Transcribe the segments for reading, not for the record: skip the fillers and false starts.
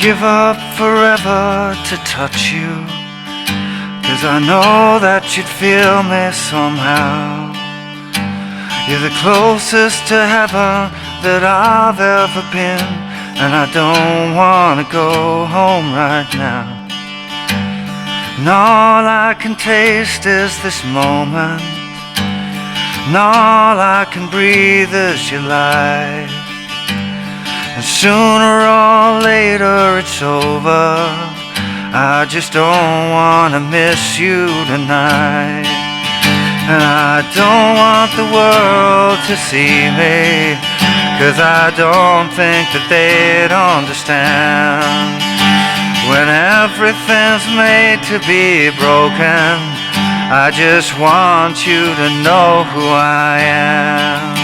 give up forever to touch you, 'cause I know that you'd feel me somehow. You're the closest to heaven that I've ever been, and I don't wanna go home right now. And all I can taste is this moment, and all I can breathe is your light. And sooner or later it's over, I just don't wanna miss you tonight. And I don't want the world to see me, 'cause I don't think that they'd understand. When everything's made to be broken, I just want you to know who I am.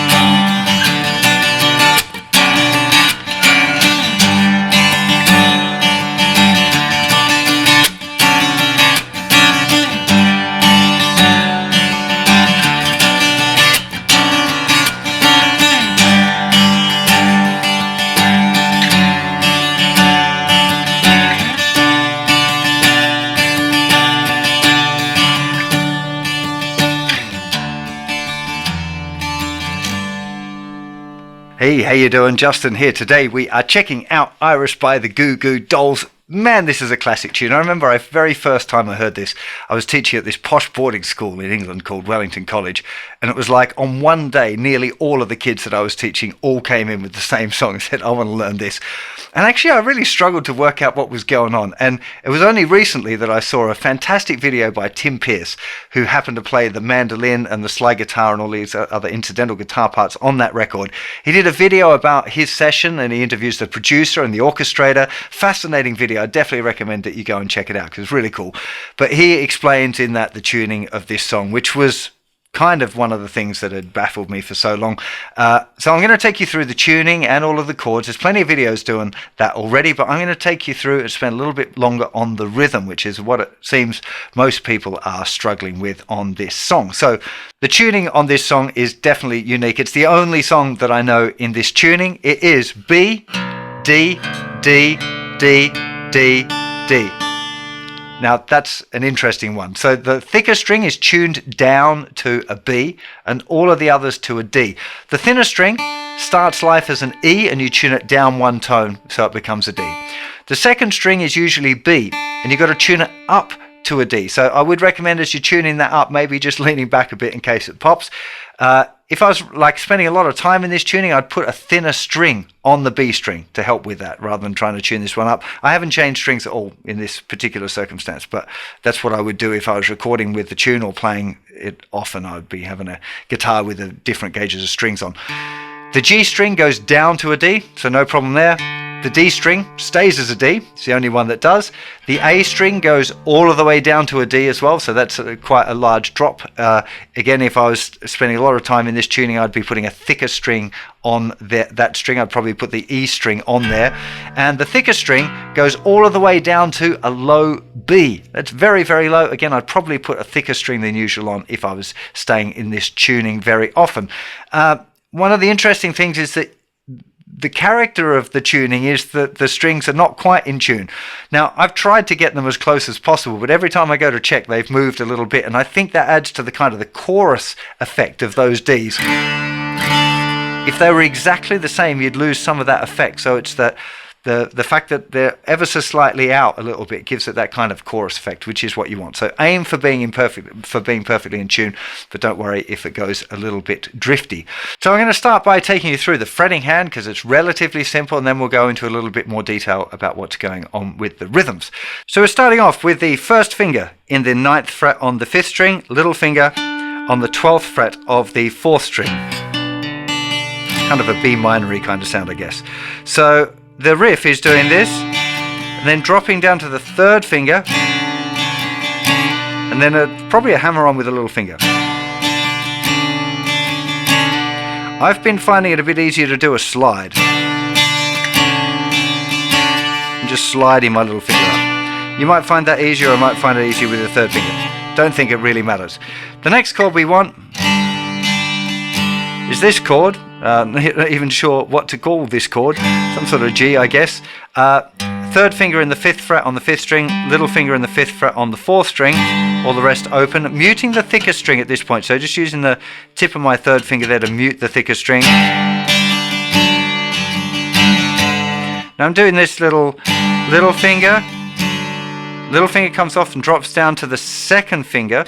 Hey, how you doing? Justin here. Today we are checking out Iris by the Goo Goo Dolls. Man, this is a classic tune. I remember the very first time I heard this, I was teaching at this posh boarding school in England called Wellington College, and it was like on one day, nearly all of the kids that I was teaching all came in with the same song and said, I want to learn this. And actually, I really struggled to work out what was going on. And it was only recently that I saw a fantastic video by Tim Pierce, who happened to play the mandolin and the slide guitar and all these other incidental guitar parts on that record. He did a video about his session, and he interviews the producer and the orchestrator. Fascinating video. I definitely recommend that you go and check it out because it's really cool. But he explains in that the tuning of this song, which was kind of one of the things that had baffled me for so long. So I'm going to take you through the tuning and all of the chords. There's plenty of videos doing that already, but I'm going to take you through and spend a little bit longer on the rhythm, which is what it seems most people are struggling with on this song. So the tuning on this song is definitely unique. It's the only song that I know in this tuning. It is B, D, D, D, D, D. Now that's an interesting one. So the thicker string is tuned down to a B and all of the others to a D. The thinner string starts life as an E and you tune it down one tone so it becomes a D. The second string is usually B and you've got to tune it up to a D. So I would recommend as you're tuning that up, maybe just leaning back a bit in case it pops. If I was like spending a lot of time in this tuning, I'd put a thinner string on the B string to help with that rather than trying to tune this one up. I haven't changed strings at all in this particular circumstance, but that's what I would do if I was recording with the tune or playing it often. I would be having a guitar with a different gauges of strings on. The G string goes down to a D, so no problem there. The D string stays as a D, it's the only one that does. The A string goes all of the way down to a D as well, so that's quite a large drop. Again, if I was spending a lot of time in this tuning, I'd be putting a thicker string on that string. I'd probably put the E string on there. And the thicker string goes all of the way down to a low B. That's very, very low. Again, I'd probably put a thicker string than usual on if I was staying in this tuning very often. One of the interesting things is that the character of the tuning is that the strings are not quite in tune. Now, I've tried to get them as close as possible, but every time I go to check, they've moved a little bit, and I think that adds to the kind of the chorus effect of those Ds. If they were exactly the same, you'd lose some of that effect. So it's that the fact that they're ever so slightly out a little bit gives it that kind of chorus effect, which is what you want. So aim for being perfectly in tune, but don't worry if it goes a little bit drifty. So I'm going to start by taking you through the fretting hand because it's relatively simple, and then we'll go into a little bit more detail about what's going on with the rhythms. So we're starting off with the first finger in the 9th fret on the 5th string, little finger on the 12th fret of the 4th string. Kind of a B minor-y kind of sound, I guess. So the riff is doing this, and then dropping down to the 3rd finger, and then probably a hammer on with a little finger. I've been finding it a bit easier to do a slide. I'm just sliding my little finger up. You might find that easier, or I might find it easier with the 3rd finger. Don't think it really matters. The next chord we want is this chord. Not even sure what to call this chord. Some sort of G, I guess. third finger in the 5th fret on the 5th string, little finger in the 5th fret on the 4th string, all the rest open, muting the thicker string at this point. So just using the tip of my third finger there to mute the thicker string. Now I'm doing this little finger. Little finger comes off and drops down to the second finger.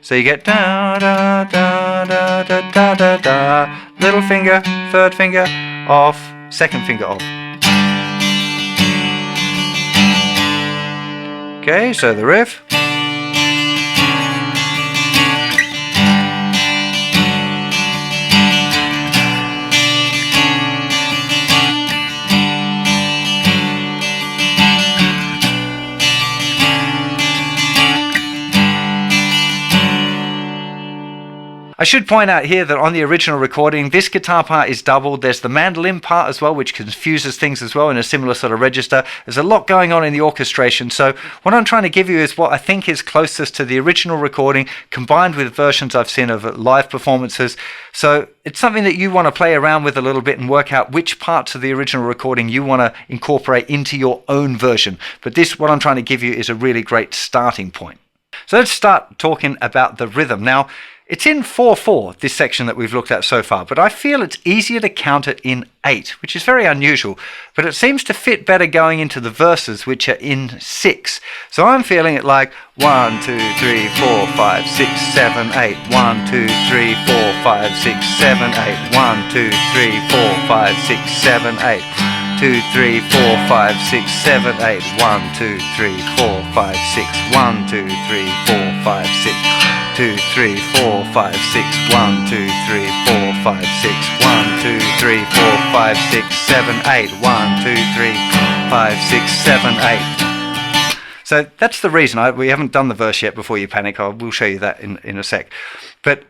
So you get da da da da da da da da. Little finger, third finger, off, second finger off. Okay, so the riff. I should point out here that on the original recording, this guitar part is doubled. There's the mandolin part as well, which confuses things as well in a similar sort of register. There's a lot going on in the orchestration. So what I'm trying to give you is what I think is closest to the original recording, combined with versions I've seen of live performances. So it's something that you want to play around with a little bit and work out which parts of the original recording you want to incorporate into your own version. But this, what I'm trying to give you, is a really great starting point. So let's start talking about the rhythm. Now, it's in 4/4, this section that we've looked at so far, but I feel it's easier to count it in 8, which is very unusual, but it seems to fit better going into the verses, which are in 6. So I'm feeling it like 1, 2, 3, 4, 5, 6, 7, 8. 1, 2, 3, 4, 5, 6, 7, 8. 1, 2, 3, 4, 5, 6, 7, 8. 2, 3, 4, 5, 6, 7, 8. 1, 2, 3, 4, 5, 6. 1, 2, 3, 4, 5, 6. 2, 3, 4, 5, 6. 1, 2, 3, 4, 5, 6. 1, 2, 3, 4, 5, 6, 7, 8. 1, 2, 3, 5, 6, 7, 8. So that's the reason. We haven't done the verse yet before you panic. We'll show you that in a sec. But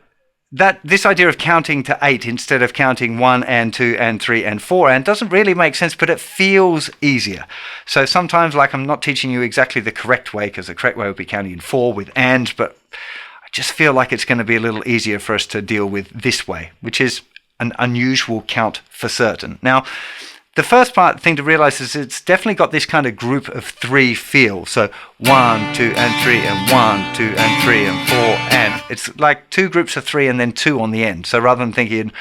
this idea of counting to 8 instead of counting 1 and 2 and 3 and 4 and doesn't really make sense, but it feels easier. So sometimes, like, I'm not teaching you exactly the correct way, because the correct way would be counting in 4 with and, but I just feel like it's going to be a little easier for us to deal with this way, which is an unusual count for certain. Now, the first thing to realize is it's definitely got this kind of group of 3 feel. So 1, 2 and 3 and 1, 2 and 3 and 4 and it's like 2 groups of 3 and then 2 on the end. So rather than thinking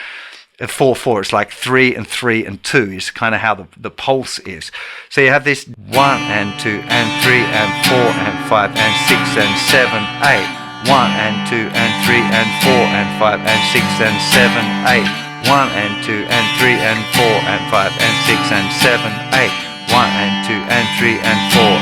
4/4, it's like 3 and 3 and 2 is kind of how the pulse is. So you have this 1 and 2 and 3 and 4 and 5 and 6 and 7, 8. 1 and 2 and 3 and 4 and 5 and 6 and 7, 8. 1 and 2 and 3 and 4 and 5 and 6 and 7, 8. 1 and 2 and 3 and 4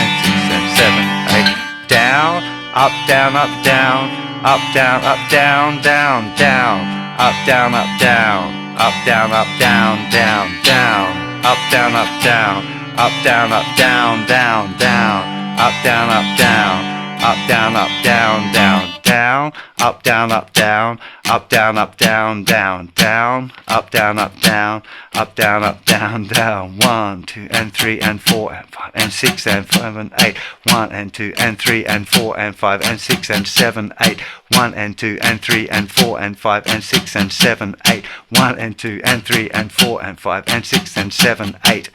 and 6 and 7, 8. Down, up, down, up, down, up, down, up, down, down, down, up, down, up, down, up, down, up, down, down, down, up, down, up, down, up, down, up, down, down, down, up, down, up, down. Up, down, up, down, down, down, up, down, up, down, up, down, up, down, down, down, up, down, up, down, up, down, up, down, down. 1, 2 and 3 and 4 and 5 and 6 and 7, 8. 1 and 2 and 3 and 4 and 5 and 6 and 7, 8. 1 and 2 and 3 and 4 and 5 and 6 and 7, 8. 1 and 2 and 3 and 4 and 5 and 6 and 7, 8.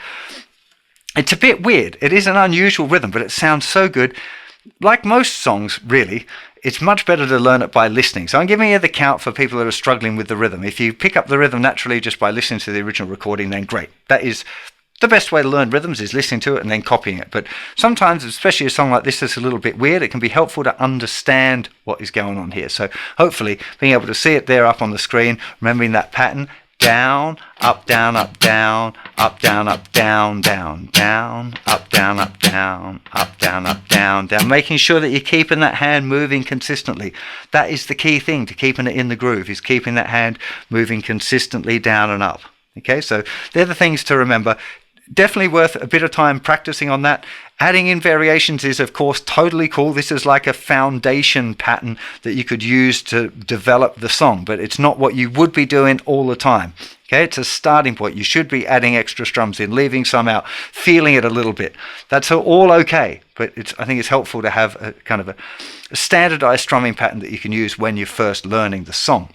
It's a bit weird. It is an unusual rhythm, but it sounds so good. Like most songs, really, it's much better to learn it by listening. So I'm giving you the count for people that are struggling with the rhythm. If you pick up the rhythm naturally just by listening to the original recording, then great. That is the best way to learn rhythms, is listening to it and then copying it. But sometimes, especially a song like this that's a little bit weird, it can be helpful to understand what is going on here. So hopefully being able to see it there up on the screen, remembering that pattern. Down, up, down, up, down, up, down, up, down, down, down, up, down, up, down, up, down, up, down, down. Making sure that you're keeping that hand moving consistently. That is the key thing to keeping it in the groove, is keeping that hand moving consistently down and up. Okay, so they're the things to remember. Definitely worth a bit of time practicing on that. Adding in variations is, of course, totally cool. This is like a foundation pattern that you could use to develop the song, but it's not what you would be doing all the time. Okay, it's a starting point. You should be adding extra strums in, leaving some out, feeling it a little bit. That's all okay, but I think it's helpful to have a kind of a standardized strumming pattern that you can use when you're first learning the song.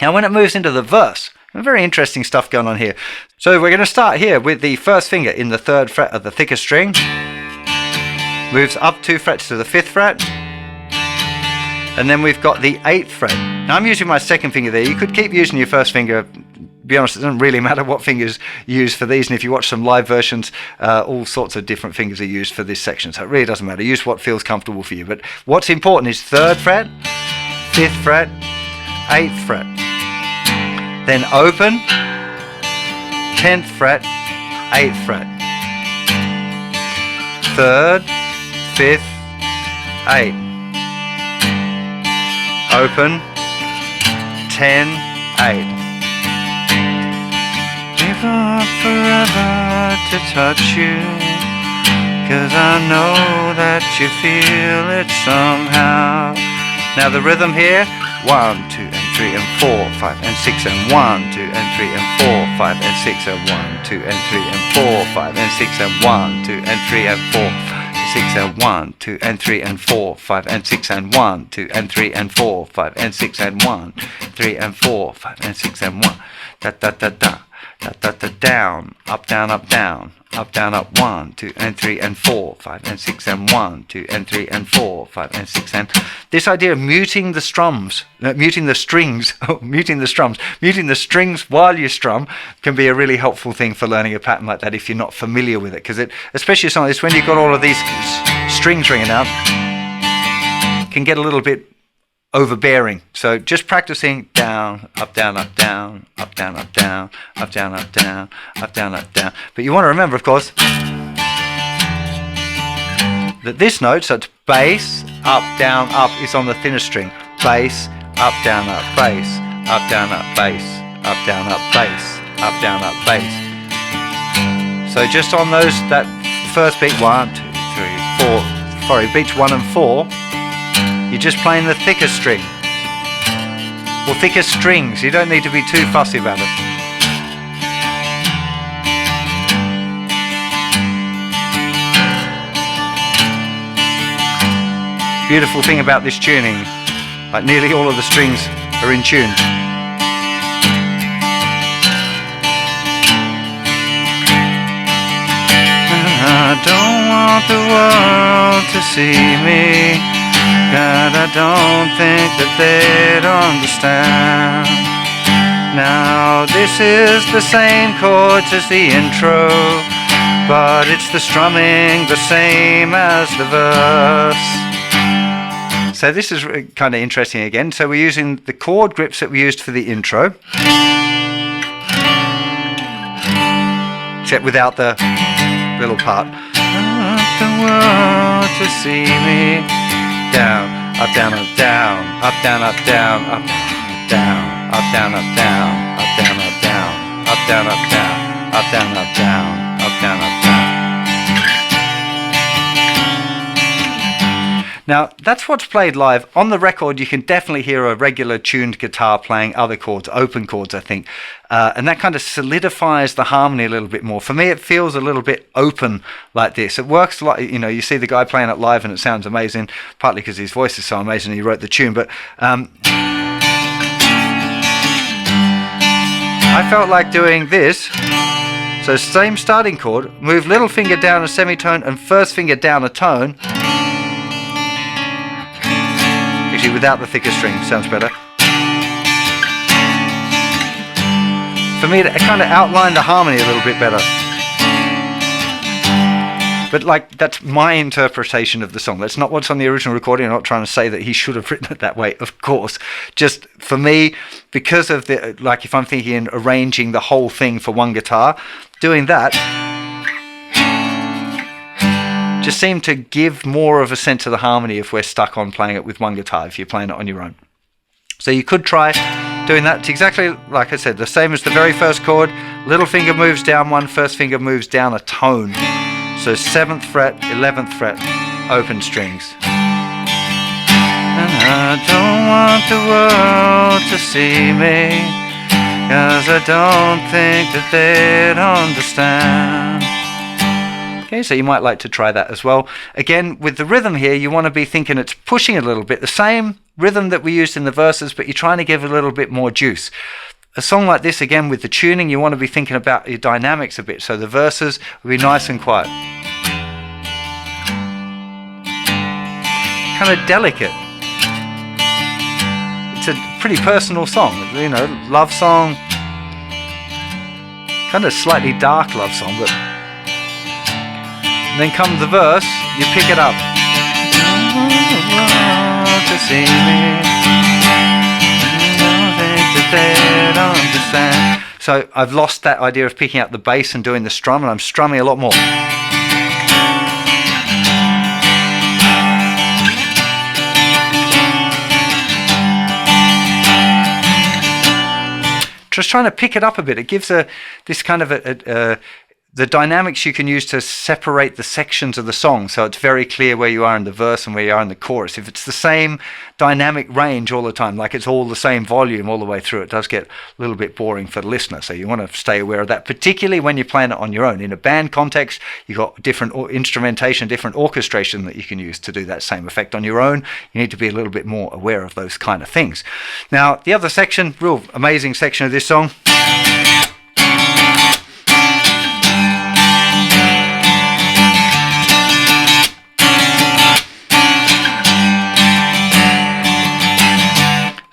Now, when it moves into the verse, Very interesting stuff going on here. So we're going to start here with the first finger in the 3rd fret of the thicker string. Moves up 2 frets to the 5th fret. And then we've got the 8th fret. Now I'm using my 2nd finger there. You could keep using your 1st finger. To be honest, it doesn't really matter what fingers you use for these. And if you watch some live versions, all sorts of different fingers are used for this section. So it really doesn't matter. Use what feels comfortable for you. But what's important is 3rd fret, 5th fret, 8th fret. Then open, 10th fret, 8th fret. 3rd, 5th, 8. Open, 10, 8. Give up forever to touch you, 'cause I know that you feel it somehow. Now the rhythm here, 1, 2, and 3, and 4, 5, and 6, and 1, 2, and 3, and 4, 5, and 6, and 1, 2, and 3, and 4, 5, and 6, and 1, 2, and 3, and 4, 6, and 1, 2, and 3, and 4, 5, and 6, and 1, 2, and 3, and 4, 5, and 6, and 1, 3, and 4, 5, and 6, and 1. Da da da da, da da da, down, up, down, up, down. Up, down, up, 1, 2, and 3, and 4, 5, and 6, and 1, 2, and 3, and 4, 5, and 6, and this idea of muting the strings, muting the strings while you strum can be a really helpful thing for learning a pattern like that if you're not familiar with it, because it, especially something like this, when you've got all of these strings ringing out, can get a little bit overbearing. So just practicing down, up, down, up, down, up, down, up, down, up, down, up, down, up, down, up, down. But you want to remember, of course, that this note, so it's bass, up, down, up, is on the thinner string. Bass, up, down, up, bass, up, down, up, bass, up, down, up, bass, up, down, up, bass. So just on those, that first beat, 1, 2, 3, 4, sorry, beats 1 and 4, you're just playing the thicker string, or thicker strings. You don't need to be too fussy about it. Beautiful thing about this tuning, like nearly all of the strings are in tune. I don't want the world to see me, God, I don't think that they'd understand. Now this is the same chords as the intro, but it's the strumming the same as the verse. So this is kind of interesting again. So we're using the chord grips that we used for the intro, except without the little part. I want the world to see me. Down, up, down, up, down, up, down, up, down, up, down, up, down, up, down, up, down, up, down, up, down, up, down, up, down, up, down, up, down, up, down. Now that's what's played live. On the record you can definitely hear a regular tuned guitar playing other chords, open chords I think, and that kind of solidifies the harmony a little bit more. For me it feels a little bit open like this. It works like, you know, you see the guy playing it live and it sounds amazing, partly because his voice is so amazing and he wrote the tune, but I felt like doing this. So same starting chord, move little finger down a semitone and first finger down a tone. Actually, without the thicker string, sounds better. For me, it kind of outlined the harmony a little bit better. But like, that's my interpretation of the song. That's not what's on the original recording. I'm not trying to say that he should have written it that way, of course. Just for me, because of the, like if I'm thinking arranging the whole thing for one guitar, doing that just seemed to give more of a sense of the harmony if we're stuck on playing it with one guitar, if you're playing it on your own. So you could try doing that. It's exactly like I said, the same as the very first chord. Little finger moves down one, first finger moves down a tone. So 7th fret, 11th fret, open strings. And I don't want the world to see me, 'cause I don't think that they'd understand. Okay, so you might like to try that as well. Again, with the rhythm here, you want to be thinking it's pushing a little bit. The same rhythm that we used in the verses, but you're trying to give a little bit more juice. a song like this, again, with the tuning, you want to be thinking about your dynamics a bit. So the verses will be nice and quiet. Kind of delicate. It's a pretty personal song, you know, love song. Kind of slightly dark love song, but then comes the verse, you pick it up. To see me. So I've lost that idea of picking up the bass and doing the strum, and I'm strumming a lot more. Just trying to pick it up a bit. It gives this kind of the dynamics you can use to separate the sections of the song, so it's very clear where you are in the verse and where you are in the chorus. If it's the same dynamic range all the time, like it's all the same volume all the way through, it does get a little bit boring for the listener. So you want to stay aware of that, particularly when you're playing it on your own. In a band context, you've got different instrumentation, different orchestration that you can use to do that same effect on your own. You need to be a little bit more aware of those kind of things. Now, the other section, real amazing section of this song.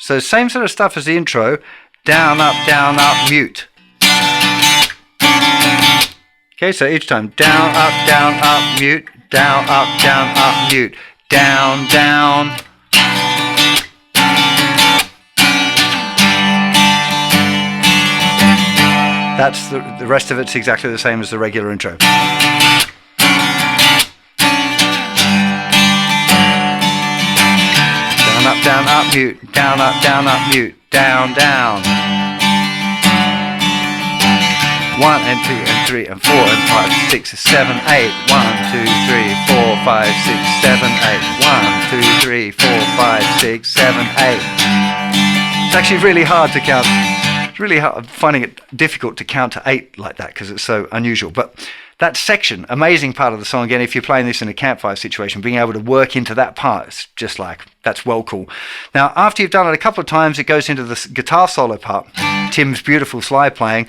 So same sort of stuff as the intro, down, up, mute. Okay, so each time, down, up, mute, down, up, mute, down, down. That's the rest of it's exactly the same as the regular intro. Down, up, mute, down, up, mute, down, down. 1 and 2 and 3 and 4 and 5, 6 and 7, 8. 1, 2, 3, 4, 5, 6, 7, 8. 1, 2, 3, 4, 5, 6, 7, 8. It's actually really hard to count. It's really hard. I'm finding it difficult to count to 8 like that because it's so unusual. But that section, amazing part of the song, again, if you're playing this in a campfire situation, being able to work into that part, it's just like, that's well cool. Now, after you've done it a couple of times, it goes into the guitar solo part, Tim's beautiful slide playing.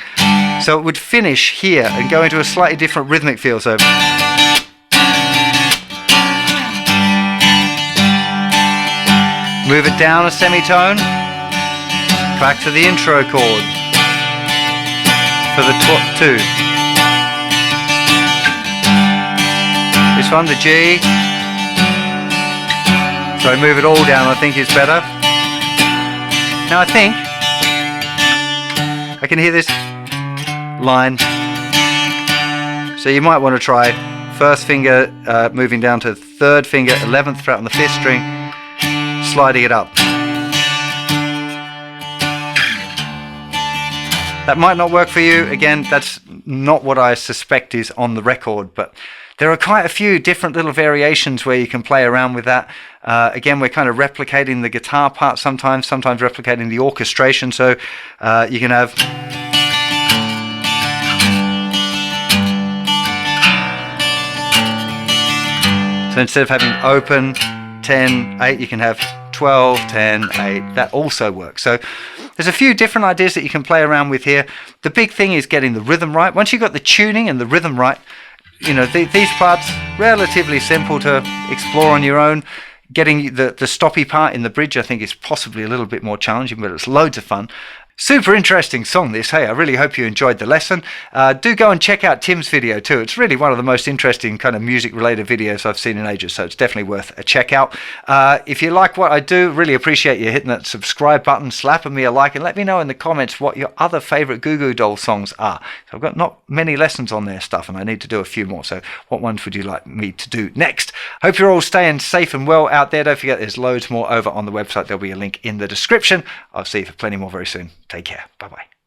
So it would finish here and go into a slightly different rhythmic feel. So move it down a semitone, back to the intro chord for the 2. This one, the G. So move it all down, I think is better. Now I think I can hear this line. So you might want to try first finger moving down to third finger, 11th fret on the 5th string, sliding it up. That might not work for you. Again, that's not what I suspect is on the record, but there are quite a few different little variations where you can play around with that. Again, we're kind of replicating the guitar part sometimes replicating the orchestration. So you can have... So instead of having open, 10, 8, you can have 12, 10, 8. That also works. So there's a few different ideas that you can play around with here. The big thing is getting the rhythm right. Once you've got the tuning and the rhythm right, you know, these parts, relatively simple to explore on your own. Getting the stoppy part in the bridge, I think, is possibly a little bit more challenging, but it's loads of fun. Super interesting song this. Hey, I really hope you enjoyed the lesson. Do go and check out Tim's video too. It's really one of the most interesting kind of music related videos I've seen in ages, so it's definitely worth a check out. If you like what I do, really appreciate you hitting that subscribe button, slapping me a like, and let me know in the comments what your other favorite Goo Goo Doll songs are. So I've got not many lessons on their stuff and I need to do a few more, so what ones would you like me to do next? Hope you're all staying safe and well out there. Don't forget there's loads more over on the website. There'll be a link in the description. I'll see you for plenty more very soon. Take care. Bye-bye.